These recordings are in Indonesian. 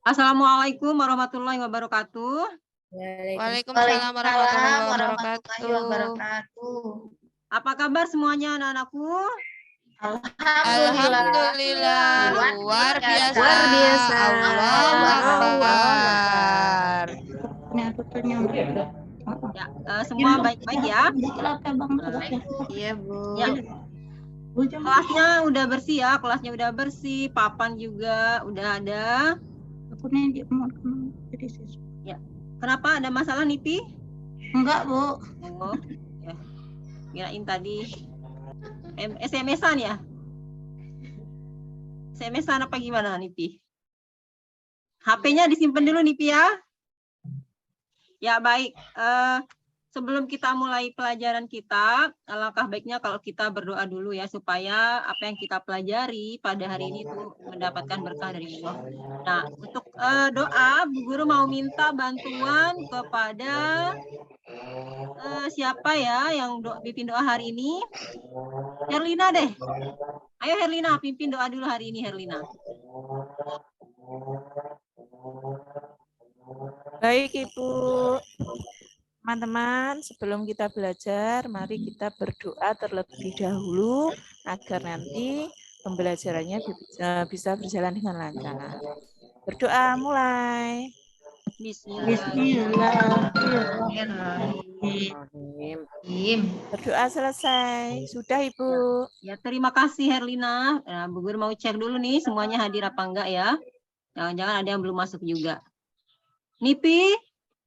Assalamualaikum warahmatullahi wabarakatuh. Waalaikumsalam warahmatullahi warahmatullahi wabarakatuh. wabarakatuh. Apa kabar semuanya anak-anakku? Alhamdulillah, luar biasa. Luar biasa. Allahu Akbar. Ya, semua baik-baik ya. Iya, Bu. Ya. Kelasnya udah bersih ya, kelasnya udah bersih, papan juga udah ada. Ya. Kenapa ada masalah Nipi? Enggak, Bu. Oh, ya. Kirain tadi SMS-an ya? SMS-an apa gimana Nipi? HP-nya disimpan dulu Nipi ya. Ya baik, sebelum kita mulai pelajaran kita, alangkah baiknya kalau kita berdoa dulu ya, supaya apa yang kita pelajari pada hari ini itu mendapatkan berkah dari Allah. Nah, untuk doa, Bu Guru mau minta bantuan kepada siapa ya yang pimpin doa hari ini? Herlina deh. Ayo Herlina, pimpin doa dulu hari ini Herlina. Baik Ibu. Teman-teman, sebelum kita belajar, mari kita berdoa terlebih dahulu agar nanti pembelajarannya bisa berjalan dengan lancar. Berdoa mulai. Bismillahirrahmanirrahim. Berdoa selesai. Sudah Ibu. Ya, terima kasih Herlina. Nah, Bu Guru mau cek dulu nih semuanya hadir apa enggak ya. Jangan-jangan ada yang belum masuk juga. Nipi?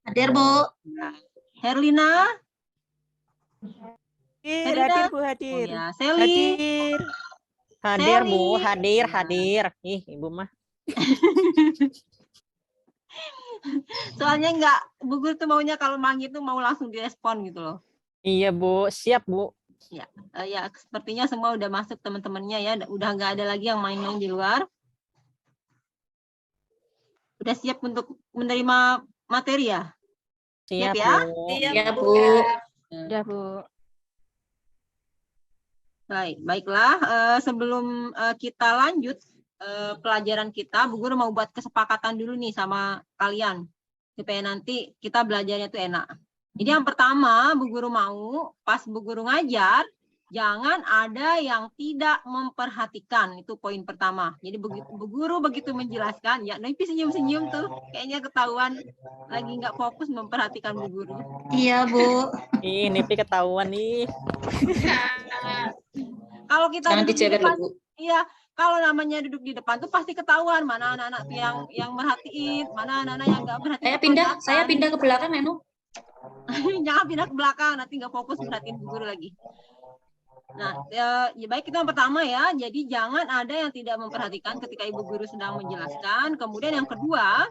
Hadir, Bu. Herlina? Hadir Bu, hadir. Oh, ya. Seli? Hadir Seli. Bu, hadir. Ih, Ibu mah. Soalnya enggak, Bu Guru tuh maunya kalau manggil tuh mau langsung direspon gitu loh. Iya Bu, siap Bu. Ya, ya sepertinya semua udah masuk teman-temannya ya. Udah nggak ada lagi yang main-main di luar. Udah siap untuk menerima materi ya? Siap ya? Bu. Iya, Bu. Sudah Bu. Baiklah. Sebelum kita lanjut pelajaran kita, Bu Guru mau buat kesepakatan dulu nih sama kalian supaya nanti kita belajarnya tuh enak. Jadi yang pertama, Bu Guru mau pas Bu Guru ngajar, jangan ada yang tidak memperhatikan. Itu poin pertama. Jadi begitu Bu Guru begitu menjelaskan, ya Nipi senyum-senyum tuh, kayaknya ketahuan lagi nggak fokus memperhatikan Bu Guru. Iya, Bu. Ih, Nipi ketahuan nih. Kalau kita Jangan duduk di dijewer, depan, Bu. iya, kalau namanya duduk di depan tuh pasti ketahuan mana anak-anak yang merhatiin, mana anak-anak yang nggak perhatiin. Saya pindah ke belakang, Enu. Jangan pindah ke belakang, nanti nggak fokus perhatiin Bu Guru lagi. Nah, ya baik, itu yang pertama ya. Jadi jangan ada yang tidak memperhatikan ketika Ibu Guru sedang menjelaskan. Kemudian yang kedua,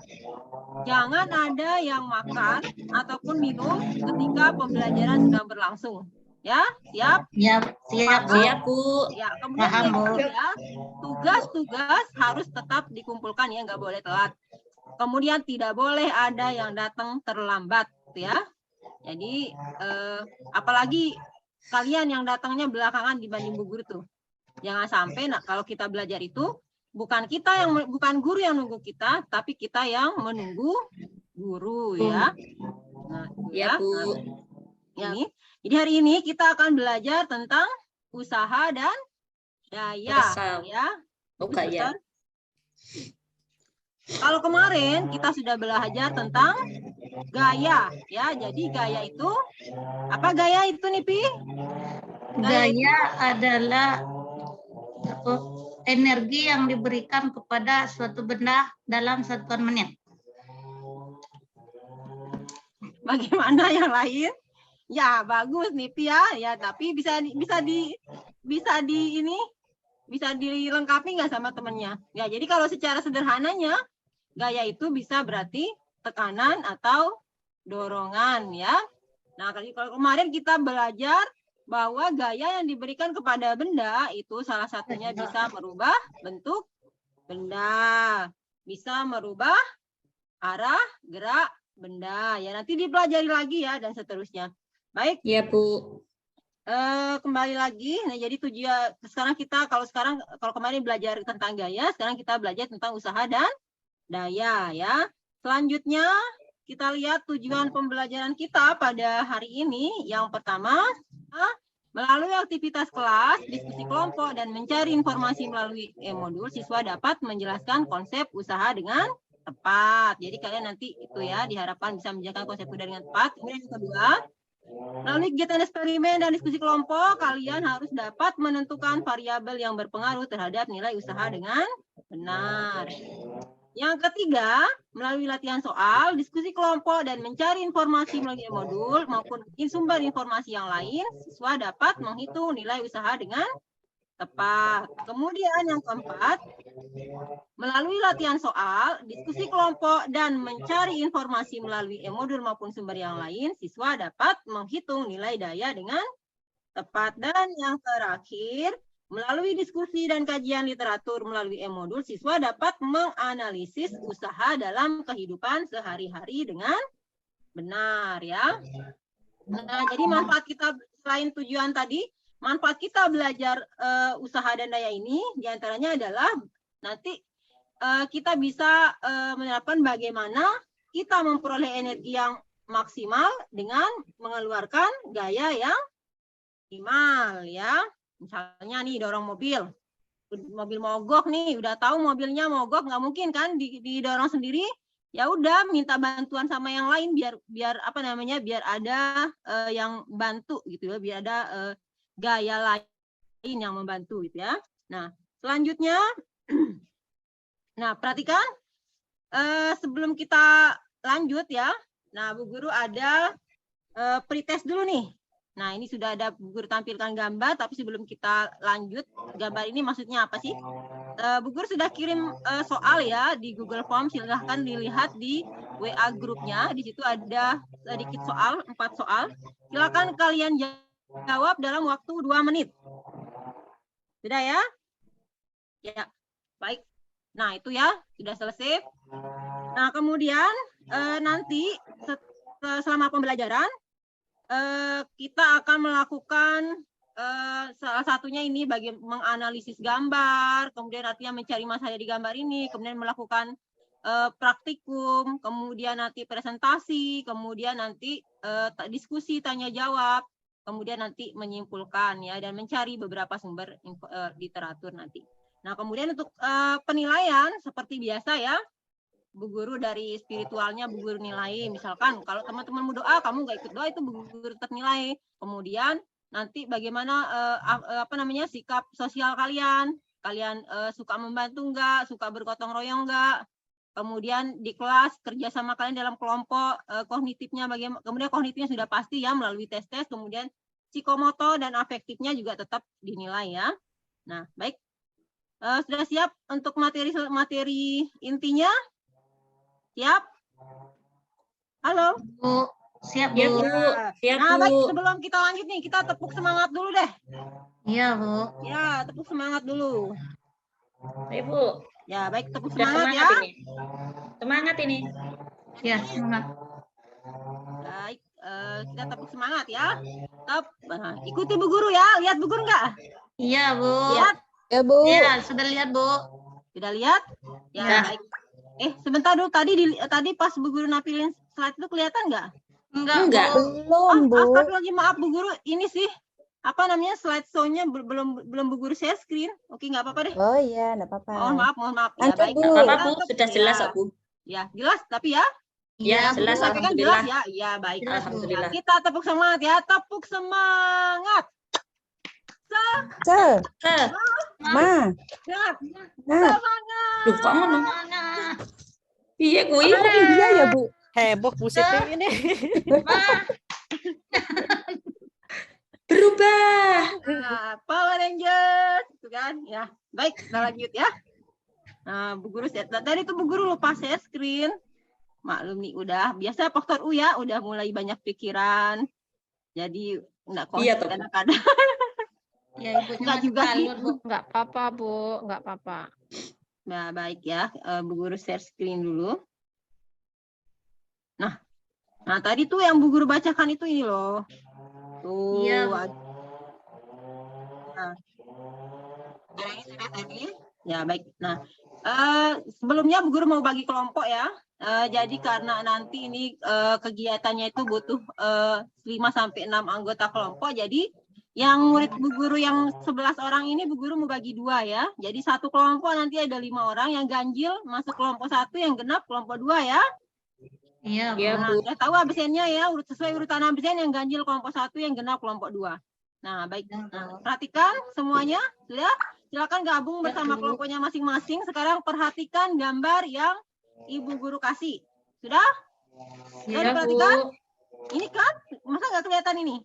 jangan ada yang makan ataupun minum ketika pembelajaran sedang berlangsung. Ya, siap? Siap, Bu. Ya, kemudian Paham, yang Bu. ketiga, tugas-tugas harus tetap dikumpulkan ya, nggak boleh telat. Kemudian tidak boleh ada yang datang terlambat, ya. Jadi apalagi kalian yang datangnya belakangan dibanding Bu Guru tuh. Jangan sampai kalau kita belajar itu bukan guru yang nunggu kita, tapi kita yang menunggu guru ya. Nah, Ya, Bu. Ini. Jadi hari ini kita akan belajar tentang usaha dan daya ya. Gaya. Kalau kemarin kita sudah belajar tentang gaya ya. Jadi gaya itu apa gaya itu Nipi? Gaya adalah energi yang diberikan kepada suatu benda dalam satuan menit. Bagaimana yang lain? Ya, bagus Nipi ya. Ya, tapi bisa dilengkapi nggak sama temannya? Ya, jadi kalau secara sederhananya gaya itu bisa berarti tekanan atau dorongan ya. Nah, kalau kemarin kita belajar bahwa gaya yang diberikan kepada benda itu salah satunya bisa merubah bentuk benda, bisa merubah arah gerak benda. Ya, nanti dipelajari lagi ya dan seterusnya. Baik. Ya, Bu. Kembali lagi. Nah, jadi sekarang kalau kemarin belajar tentang gaya, sekarang kita belajar tentang usaha dan daya ya. Selanjutnya kita lihat tujuan pembelajaran kita pada hari ini. Yang pertama, melalui aktivitas kelas, diskusi kelompok, dan mencari informasi melalui e-modul, siswa dapat menjelaskan konsep usaha dengan tepat. Jadi kalian nanti itu ya diharapkan bisa menjelaskan konsep usaha dengan tepat. Kemudian yang kedua, melalui kegiatan eksperimen dan diskusi kelompok, kalian harus dapat menentukan variabel yang berpengaruh terhadap nilai usaha dengan benar. Yang ketiga, melalui latihan soal, diskusi kelompok, dan mencari informasi melalui modul maupun sumber informasi yang lain, siswa dapat menghitung nilai usaha dengan tepat. Kemudian yang keempat, melalui latihan soal, diskusi kelompok, dan mencari informasi melalui e-modul maupun sumber yang lain, siswa dapat menghitung nilai daya dengan tepat. Dan yang terakhir, melalui diskusi dan kajian literatur melalui e-modul, siswa dapat menganalisis usaha dalam kehidupan sehari-hari dengan benar ya. Nah, jadi manfaat kita selain tujuan tadi, manfaat kita belajar usaha dan daya ini diantaranya adalah nanti kita bisa menerapkan bagaimana kita memperoleh energi yang maksimal dengan mengeluarkan gaya yang minimal ya. Misalnya nih dorong mobil mogok nih, udah tahu mobilnya mogok, nggak mungkin kan didorong sendiri. Ya udah minta bantuan sama yang lain biar apa namanya, biar ada yang bantu gitu ya, biar ada gaya lain yang membantu gitu ya. Nah selanjutnya, nah perhatikan sebelum kita lanjut ya. Nah Bu Guru ada pretest dulu nih. Nah, ini sudah ada Bu Guru tampilkan gambar, tapi sebelum kita lanjut, gambar ini maksudnya apa sih? Bu Guru sudah kirim soal ya di Google Form, silahkan dilihat di WA grupnya. Di situ ada sedikit soal, 4 soal. Silakan kalian jawab dalam waktu 2 menit. Sudah ya? Ya, baik. Nah, itu ya, sudah selesai. Nah, kemudian nanti selama pembelajaran, kita akan melakukan salah satunya ini bagi menganalisis gambar, kemudian artinya mencari masalah di gambar ini, kemudian melakukan praktikum, kemudian nanti presentasi, kemudian nanti diskusi tanya jawab, kemudian nanti menyimpulkan ya dan mencari beberapa sumber literatur nanti. Nah kemudian untuk penilaian seperti biasa ya. Bu Guru dari spiritualnya Bu Guru nilai, misalkan kalau teman-teman mau doa kamu nggak ikut doa itu Bu Guru tetap nilai. Kemudian nanti bagaimana apa namanya sikap sosial kalian suka membantu nggak, suka bergotong royong nggak, kemudian di kelas kerja sama kalian dalam kelompok, kognitifnya bagaimana, kemudian kognitifnya sudah pasti ya melalui tes-tes, kemudian psikomotor dan afektifnya juga tetap dinilai ya. Nah baik, sudah siap untuk materi intinya? Siap? Halo? Bu, siap Bu. Siap, Nah, Bu. baik, sebelum kita lanjut nih, kita tepuk semangat dulu deh. Iya Bu. Ya, tepuk semangat dulu. Ayo, Bu. Ya, baik, tepuk Udah semangat ya. semangat ini. Semangat ini. Ya, semangat. Baik, kita tepuk semangat ya. Nah, ikuti Bu Guru ya. Lihat Bu Guru nggak? Iya Bu. Lihat? Ya Bu. Iya, sudah lihat Bu. Sudah lihat? Ya, Ya. baik. Sebentar dulu, tadi pas Bu Guru nampilin slide itu kelihatan nggak? Enggak. Bu. Belum, Bu. Astagfirullahaladzim, maaf Bu Guru, ini sih apa namanya slide show-nya belum Bu Guru share screen. Oke, nggak apa-apa deh. Oh iya, enggak apa-apa. Mohon maaf. Ya, Lanjut, baik. Bu. Enggak apa-apa, Bu. Kita Sudah tetap- jelas, ya. kok, Bu. Ya, jelas tapi ya. Ya, jelas, Bu, tapi kan alhamdulillah. jelas ya. Iya, baik. Jelas, Bu. Alhamdulillah. Kita tepuk semangat ya. Tepuk semangat. Ce, Ma. ma, Semangat. nah. Duh, kok ngono? Semangat. Iya, kuwi. Oh, iya ya, Bu. Heboh buset ini. Ma. Berubah. Nah, Power Rangers, itu kan. Ya, baik. Kita lanjut ya. Nah, Bu Guru tadi tuh Bu Guru lupa share screen. Maklum nih, udah biasa faktor U ya, udah mulai banyak pikiran. Jadi enggak Iya, konsisten toh. kadang-kadang. Ya, ibunya Enggak masih juga sih. kalut, Bu. Nggak apa-apa, Bu. Nggak apa-apa. Nah, baik ya. Bu Guru share screen dulu. Nah, tadi tuh yang Bu Guru bacakan itu ini loh. Tuh. Iya, Bu. Nah, ini sudah tadi. Ya, baik. Nah, Sebelumnya Bu Guru mau bagi kelompok ya. Jadi karena nanti ini kegiatannya itu butuh 5-6 anggota kelompok. Jadi yang murid Bu Guru yang 11 orang ini Bu Guru mau bagi 2 ya. Jadi satu kelompok nanti ada 5 orang, yang ganjil masuk kelompok 1, yang genap kelompok 2 ya. Iya, Iya, Bu. Nah, sudah tahu absennya ya, sesuai urutan absen, yang ganjil kelompok 1, yang genap kelompok 2. Nah, baik. Nah, perhatikan semuanya, sudah. Silakan gabung bersama kelompoknya masing-masing. Sekarang perhatikan gambar yang Ibu Guru kasih. Sudah? Sudah Iya, diperhatikan? Bu. Ini kan, masa nggak kelihatan ini?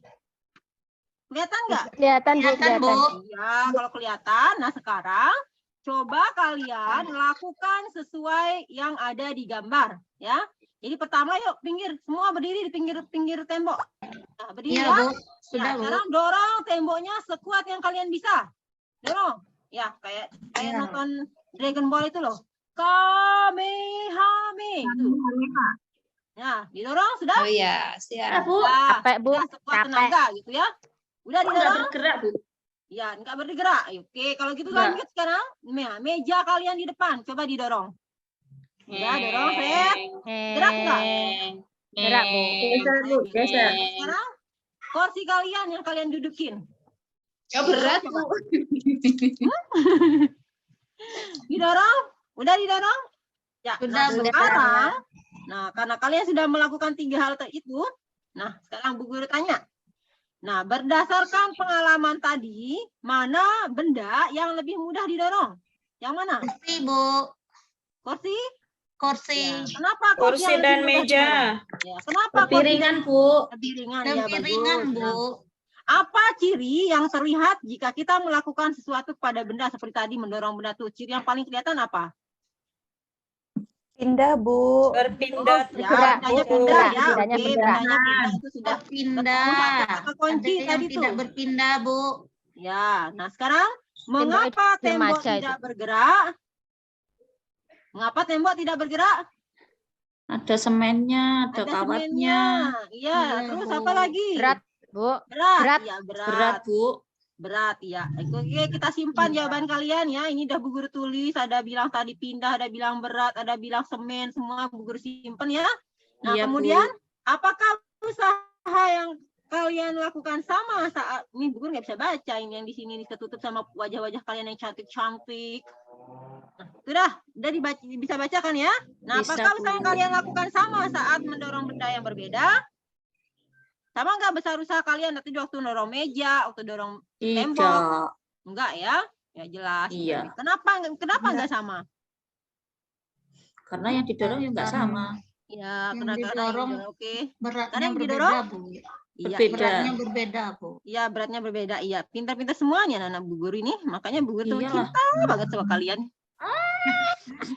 Kelihatan nggak? Kelihatan, Bu, Kelihatan, Bu. kelihatan. Ya, kalau kelihatan. Nah, sekarang coba kalian lakukan sesuai yang ada di gambar. Ya. Jadi pertama yuk, semua berdiri di pinggir tembok. Nah, berdiri Iya, ya. Bu. Ya, Sudah, Bu. sekarang dorong temboknya sekuat yang kalian bisa. Dorong. Ya, kayak Iya. nonton Dragon Ball itu loh. Kamehame. Itu. Nah, didorong sudah? Oh iya, siap. Bu. Ya, Capek, Bu. sudah sekuat Capek. tenaga gitu ya. Udah Kok nggak didorong? bergerak, Bu? Ya, nggak bergerak. Oke, kalau gitu Nggak. lanjut sekarang. Meja kalian di depan, coba didorong. Udah, dorong, Fred. Gerak nggak? Gerak, Bu. Geser, Bu, geser. Sekarang kursi kalian yang kalian dudukin. Oh, berat, Bu. Didorong? Udah didorong? Ya, Sudah, nah Bu. sekarang, karena kalian sudah melakukan 3 hal itu, nah sekarang Bu Guru tanya. Nah, berdasarkan pengalaman tadi, mana benda yang lebih mudah didorong? Yang mana? Kursi, Bu. Kursi? Kursi. Ya, kenapa Kursi yang lebih dan mudah meja. didorong? Ya, kenapa Lebih kursi ringan, Bu. lebih ringan? Ya, Lebih bagus. ringan, Nah, Bu. apa ciri yang terlihat jika kita melakukan sesuatu kepada benda seperti tadi mendorong benda tuh? Ciri yang paling kelihatan apa? Pindah, Bu. Berpindah. Ya, Bergerak, bendanya Bu. pindah ya. Bendanya Oke, bergerak. bendanya pindah itu sudah Berpindah. kata kunci Ada yang tadi tidak tuh. berpindah, Bu. Ya, nah sekarang mengapa itu tembok remaja tidak bergerak? Mengapa tembok tidak bergerak? Ada semennya, ada Ada kawatnya. semennya. Iya, Iya, terus Bu. apa lagi? Berat, Bu. Berat. Berat. Ya, berat. Berat, Bu. Berat ya. Oke, kita simpan Iya. jawaban kalian ya. Ini udah Bu Guru tulis, ada bilang tadi pindah, ada bilang berat, ada bilang semen, semua Bu Guru simpan ya. Nah, Iya, Bu. kemudian apakah usaha yang kalian lakukan sama saat ini Bu Guru nggak bisa baca ini yang di sini ketutup sama wajah-wajah kalian yang cantik-cantik. Nah, udah dibaca, bisa baca kan ya? Nah, Bisa, apakah Bu. usaha yang kalian lakukan sama saat mendorong benda yang berbeda? Sama nggak besar usaha kalian nanti waktu dorong meja, waktu dorong tembok? Tidak. Enggak ya? Ya jelas. Iya. Kenapa nggak sama? Karena yang didorong ya nggak sama. Ya, Yang karena didorong oke. Beratnya Karena yang berbeda, didorong? Bu. Iya, Berbeda. Beratnya berbeda, Bu. iya beratnya berbeda. Iya, pintar-pintar semuanya anak Bu Guru ini. Makanya Bu Guru tuh Iyalah. cinta banget sama kalian.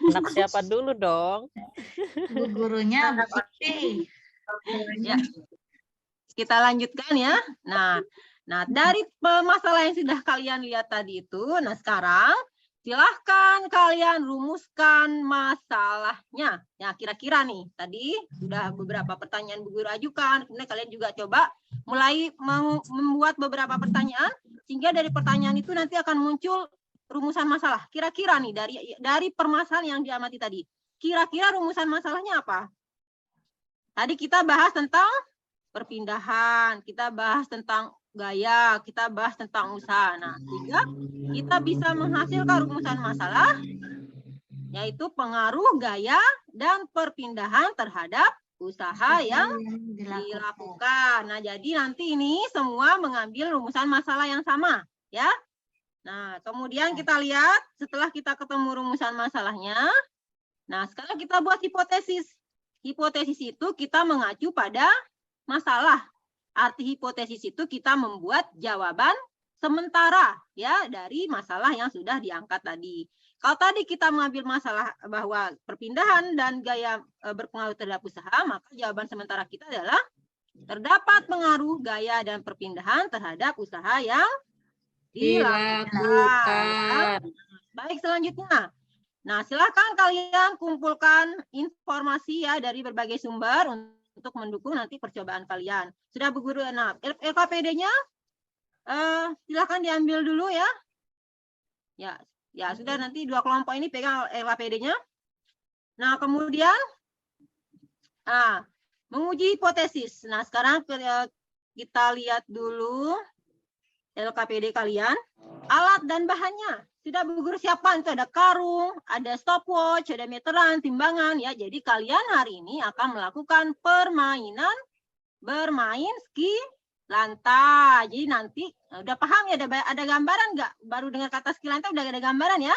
Anak siapa dulu dong? Bu gurunya Bu Siti. Ya. Kita lanjutkan ya. Nah, dari masalah yang sudah kalian lihat tadi itu, nah sekarang silahkan kalian rumuskan masalahnya. Ya, kira-kira nih, tadi sudah beberapa pertanyaan Bu Guru ajukan, kemudian kalian juga coba mulai membuat beberapa pertanyaan, sehingga dari pertanyaan itu nanti akan muncul rumusan masalah. Kira-kira nih, dari permasalahan yang diamati tadi, kira-kira rumusan masalahnya apa? Tadi kita bahas tentang perpindahan, kita bahas tentang gaya, kita bahas tentang usaha. Nah, sehingga kita bisa menghasilkan rumusan masalah, yaitu pengaruh gaya dan perpindahan terhadap usaha yang dilakukan. Nah, jadi nanti ini semua mengambil rumusan masalah yang sama, ya. Nah, kemudian kita lihat setelah kita ketemu rumusan masalahnya, nah sekarang kita buat hipotesis. Hipotesis itu kita mengacu pada masalah. Arti hipotesis itu kita membuat jawaban sementara ya dari masalah yang sudah diangkat tadi. Kalau tadi kita mengambil masalah bahwa perpindahan dan gaya berpengaruh terhadap usaha, maka jawaban sementara kita adalah terdapat pengaruh gaya dan perpindahan terhadap usaha yang dilakukan. Baik, selanjutnya. Nah, silakan kalian kumpulkan informasi ya dari berbagai sumber untuk mendukung nanti percobaan kalian. Sudah Bu Guru, nah LKPD-nya silakan diambil dulu ya. Ya, Ya, sudah nanti dua kelompok ini pegang LKPD-nya. Nah, kemudian menguji hipotesis. Nah, sekarang kita lihat dulu LKPD kalian. Alat dan bahannya sudah Bu Guru siapkan. Itu ada karung, ada stopwatch, ada meteran, timbangan ya. Jadi kalian hari ini akan melakukan permainan bermain ski lantai. Jadi nanti udah paham ya, ada gambaran nggak? Baru dengar kata ski lantai udah ada gambaran ya?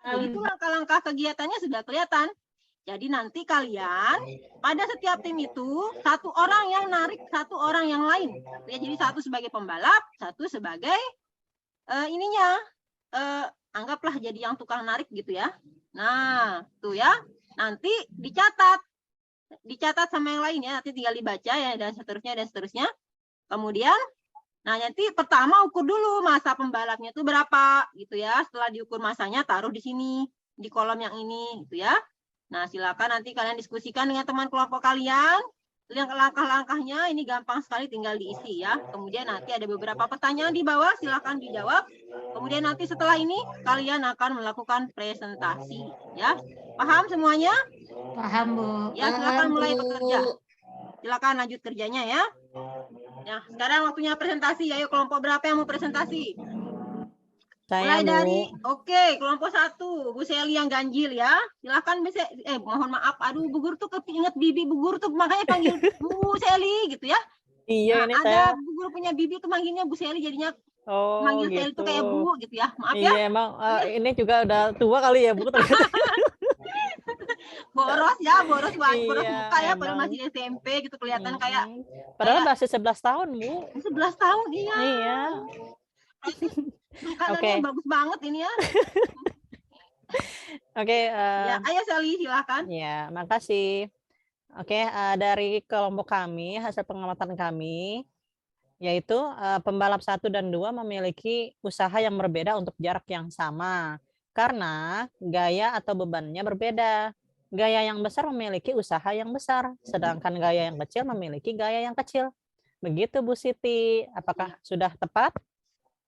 Jadi itu langkah-langkah kegiatannya sudah kelihatan. Jadi nanti kalian pada setiap tim itu satu orang yang narik satu orang yang lain. Ya, jadi satu sebagai pembalap, satu sebagai anggaplah jadi yang tukang narik gitu ya. Nah, tuh ya. Nanti dicatat sama yang lain ya. Nanti tinggal dibaca ya dan seterusnya. Kemudian, nah nanti pertama ukur dulu masa pembalapnya itu berapa gitu ya. Setelah diukur masanya taruh di sini di kolom yang ini gitu ya. Nah, silakan nanti kalian diskusikan dengan teman kelompok kalian. Yang langkah-langkahnya ini gampang sekali, tinggal diisi ya. Kemudian nanti ada beberapa pertanyaan di bawah, silakan dijawab. Kemudian nanti setelah ini kalian akan melakukan presentasi ya. Paham semuanya? Paham, Bu. Ya, silakan mulai bekerja. Silakan lanjut kerjanya ya. Nah, sekarang waktunya presentasi. Ayo kelompok berapa yang mau presentasi? Saya, Mulai Bu. dari, kelompok 1, Bu Seli yang ganjil ya. Silakan Bu Seli, mohon maaf, aduh Bu Guru tuh keinget bibi Bu Guru tuh makanya panggil Bu Seli gitu ya. Iya, Nah, ini ada saya. Bu Guru punya bibi tuh manggilnya Bu Seli, jadinya Oh, manggil Seli tuh gitu. kayak Bu gitu ya. Maaf Iya, ya, emang ini juga udah tua kali ya, Bu. boros Iya, muka ya, padahal emang. masih SMP gitu kelihatan kayak Padahal masih 11 tahun, Bu. 11 tahun iya. Iya. Makanannya bagus banget ini ya. Oke, Ya, ayo Seli silakan. ya, makasih. Oke, dari kelompok kami, hasil pengamatan kami, yaitu pembalap 1 dan 2 memiliki usaha yang berbeda untuk jarak yang sama. Karena gaya atau bebannya berbeda. Gaya yang besar memiliki usaha yang besar, sedangkan gaya yang kecil memiliki gaya yang kecil. Begitu Bu Siti, apakah sudah tepat?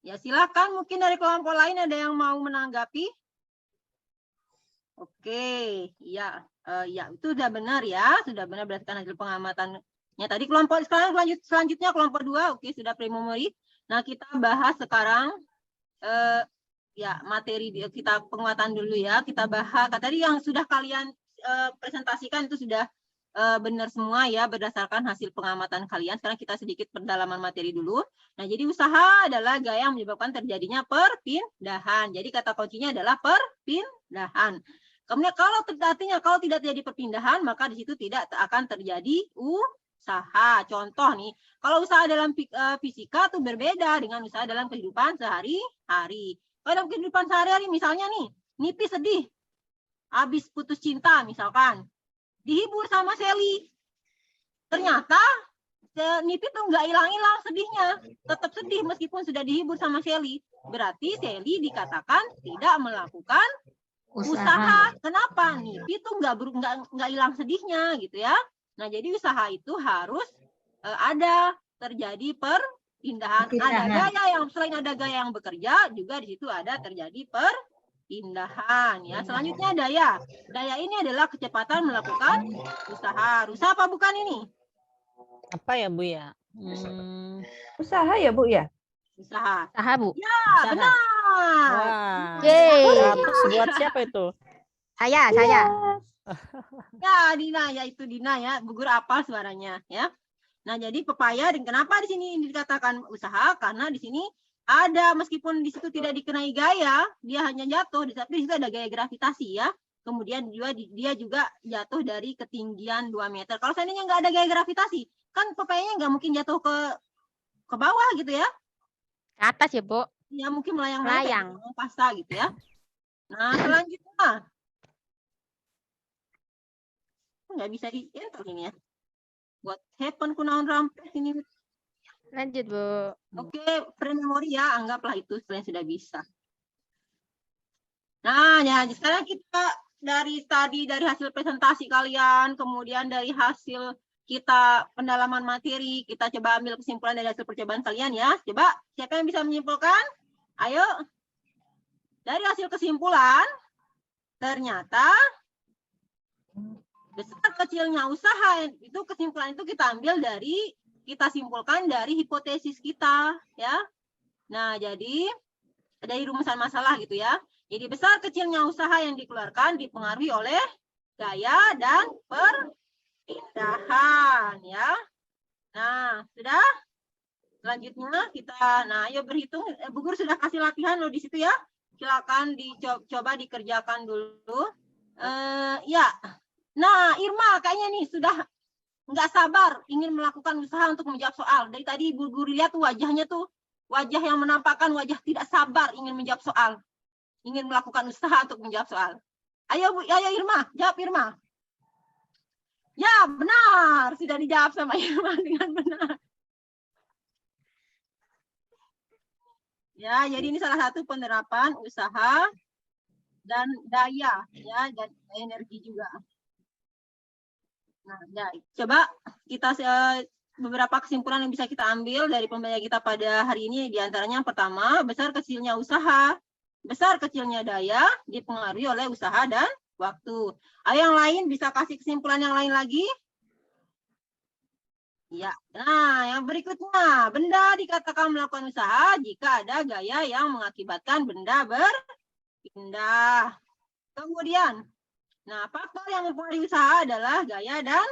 Ya, silakan mungkin dari kelompok lain ada yang mau menanggapi. Oke, ya, itu sudah benar ya, sudah benar berdasarkan hasil pengamatannya tadi. Kelompok selanjutnya kelompok 2, oke sudah preliminary. Nah, kita bahas sekarang materi kita penguatan dulu ya. Kita bahas tadi yang sudah kalian presentasikan itu sudah benar semua ya berdasarkan hasil pengamatan kalian. Sekarang kita sedikit pendalaman materi dulu. Nah, jadi usaha adalah gaya yang menyebabkan terjadinya perpindahan. Jadi kata kuncinya adalah perpindahan. Kemudian kalau tidak terjadi perpindahan, maka di situ tidak akan terjadi usaha. Contoh nih, kalau usaha dalam fisika itu berbeda dengan usaha dalam kehidupan sehari-hari. Kalau dalam kehidupan sehari-hari misalnya nih, Nipi sedih, habis putus cinta misalkan, dihibur sama Seli. Ternyata Nipi tuh nggak hilang-hilang sedihnya, tetap sedih meskipun sudah dihibur sama Seli. Berarti Seli dikatakan tidak melakukan usaha. Kenapa? Nipi tuh nggak hilang sedihnya gitu ya. Nah, jadi usaha itu harus ada terjadi perpindahan. Ada gaya yang selain ada gaya yang bekerja, juga di situ ada terjadi perpindahan ya. Selanjutnya daya. Daya ini adalah kecepatan melakukan usaha. Usaha apa bukan ini? Apa ya, Bu ya? Usaha ya, Bu ya? Usaha. Usaha, Bu. Ya, Usaha. benar. Wah. Yeay. 100 buat siapa itu? Saya. Ya, Dina ya, itu Dina ya. Bu Guru apal suaranya ya. Nah, jadi pepaya, dan kenapa di sini dikatakan usaha? Karena di sini ada, meskipun di situ tidak dikenai gaya, dia hanya jatuh, tapi di situ ada gaya gravitasi ya. Kemudian dia juga jatuh dari ketinggian 2 meter. Kalau seandainya nggak ada gaya gravitasi, kan pepayanya nggak mungkin jatuh ke bawah gitu ya. Ke atas ya, Bu. Ya, mungkin melayang pasta gitu ya. Nah, selanjutnya. Nggak bisa di-enter ini ya. What happened kunaon rampes ini. Lanjut, Bu. Oke, pre-memori ya, anggaplah itu kalian sudah bisa. Nah, ya sekarang kita dari hasil presentasi kalian, kemudian dari hasil kita pendalaman materi, kita coba ambil kesimpulan dari hasil percobaan kalian ya. Coba, siapa yang bisa menyimpulkan? Ayo. Dari hasil kesimpulan, ternyata besar kecilnya usaha itu kesimpulan itu kita simpulkan dari hipotesis kita, ya. Nah, jadi dari rumusan masalah gitu ya. Jadi besar kecilnya usaha yang dikeluarkan dipengaruhi oleh gaya dan perpindahan, ya. Nah, sudah. Selanjutnya ayo berhitung. Bu Guru sudah kasih latihan loh di situ ya. Silakan dicoba dikerjakan dulu. Ya. Nah, Irma kayaknya nih sudah nggak sabar ingin melakukan usaha untuk menjawab soal. Dari tadi Bu Guru lihat tuh wajahnya tuh wajah yang menampakkan wajah tidak sabar ingin menjawab soal. Ingin melakukan usaha untuk menjawab soal. Ayo Irma, jawab Irma. Ya, benar. Sudah dijawab sama Irma dengan benar. Ya, jadi ini salah satu penerapan usaha dan daya, ya, dan energi juga. Nah, ya, coba kita beberapa kesimpulan yang bisa kita ambil dari pembelajaran kita pada hari ini. Di antaranya yang pertama, besar kecilnya usaha, besar kecilnya daya dipengaruhi oleh usaha dan waktu. Ayo yang lain bisa kasih kesimpulan yang lain lagi? Ya, nah yang berikutnya, benda dikatakan melakukan usaha jika ada gaya yang mengakibatkan benda berpindah. Kemudian, nah faktor yang mempengaruhi usaha adalah gaya dan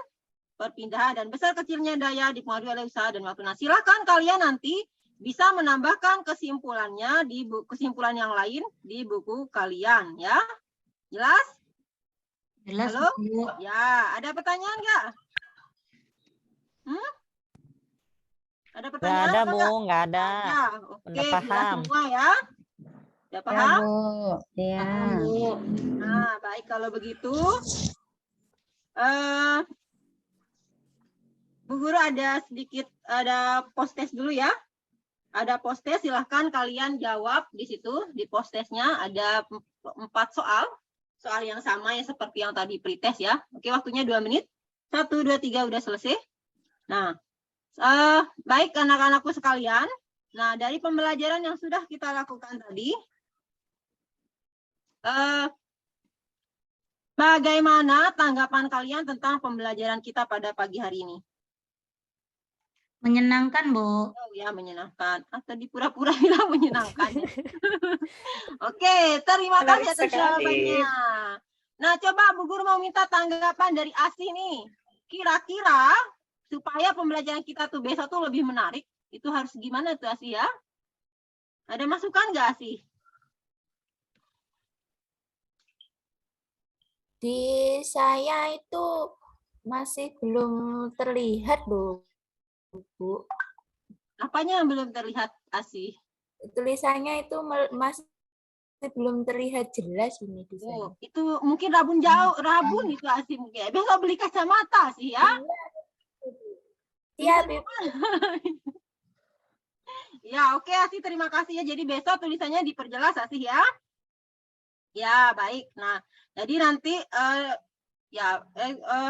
perpindahan, dan besar kecilnya daya dipengaruhi oleh usaha dan waktu. Nah, silakan kalian nanti bisa menambahkan kesimpulannya di kesimpulan yang lain di buku kalian, ya. Jelas? Jelas, Halo? Bu. Ya, ada pertanyaan nggak? Ada Nggak pertanyaan? ada, apa Bu. nggak? Nggak ada. Ya, oke, Udah jelas paham. semua ya. Udah Ya, paham? Bu. Ya. Paham, Bu. Nah, baik kalau begitu. Bu Guru ada post-test dulu ya. Ada post-test, silahkan kalian jawab di situ. Di post-testnya ada 4 soal. Soal yang sama ya seperti yang tadi pretest ya. Oke, waktunya 2 menit. 1, 2, 3 udah selesai. Nah, baik anak-anakku sekalian. Nah, dari pembelajaran yang sudah kita lakukan tadi, bagaimana tanggapan kalian tentang pembelajaran kita pada pagi hari ini? Menyenangkan, Bu. Oh ya, menyenangkan. Tadi pura-pura bilang menyenangkan. Oke, terima kasih atas jawabannya. Nah, coba Bu Guru mau minta tanggapan dari Asih nih. Kira-kira supaya pembelajaran kita tuh besok tuh lebih menarik, itu harus gimana tuh Asih ya? Ada masukan nggak Asih? Di saya itu masih belum terlihat loh, Bu. Apanya yang belum terlihat Asih? Tulisannya itu masih belum terlihat jelas ini di saya. Oh, itu mungkin rabun itu Asih mungkin. Besok beli kacamata sih ya. Siap, Ibu. Ya, oke Asih, terima kasih ya. Jadi besok tulisannya diperjelas Asih ya. Ya, baik. Nah, jadi nanti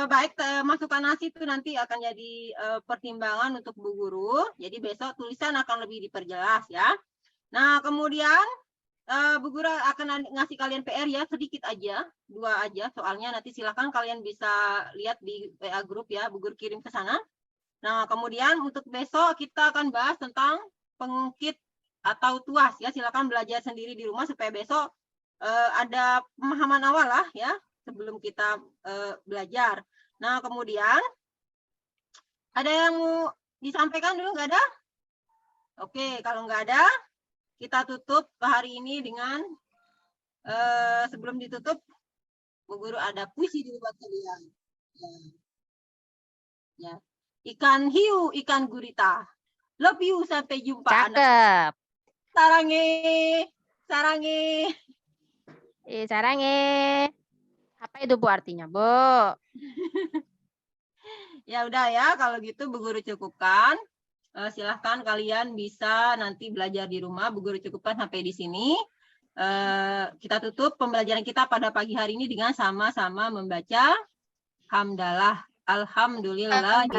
baik, masukan Asih itu nanti akan jadi pertimbangan untuk Bu Guru. Jadi besok tulisan akan lebih diperjelas ya. Nah, kemudian Bu Guru akan ngasih kalian PR ya, sedikit aja, 2 aja soalnya, nanti silakan kalian bisa lihat di WA grup ya, Bu Guru kirim ke sana. Nah, kemudian untuk besok kita akan bahas tentang pengungkit atau tuas ya, silakan belajar sendiri di rumah supaya besok ada pemahaman awal lah ya sebelum kita belajar. Nah, kemudian ada yang mau disampaikan dulu, nggak ada? Oke, kalau nggak ada, kita tutup hari ini dengan sebelum ditutup, Bu Guru ada puisi dulu buat kalian. Ya. Ikan hiu, ikan gurita. Love you, sampai jumpa. Cakep. Sarange, sarange. Sarange. Apa itu Bu artinya, Bu? Ya udah ya, kalau gitu Bu Guru cukupkan. Silahkan kalian bisa nanti belajar di rumah. Bu Guru cukupkan sampai di sini. Kita tutup pembelajaran kita pada pagi hari ini dengan sama-sama membaca hamdalah Alhamdulillahirabbil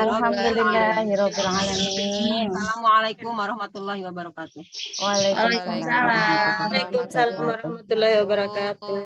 alamin. Assalamualaikum warahmatullahi wabarakatuh. Waalaikumsalam. Waalaikumsalam warahmatullahi wabarakatuh.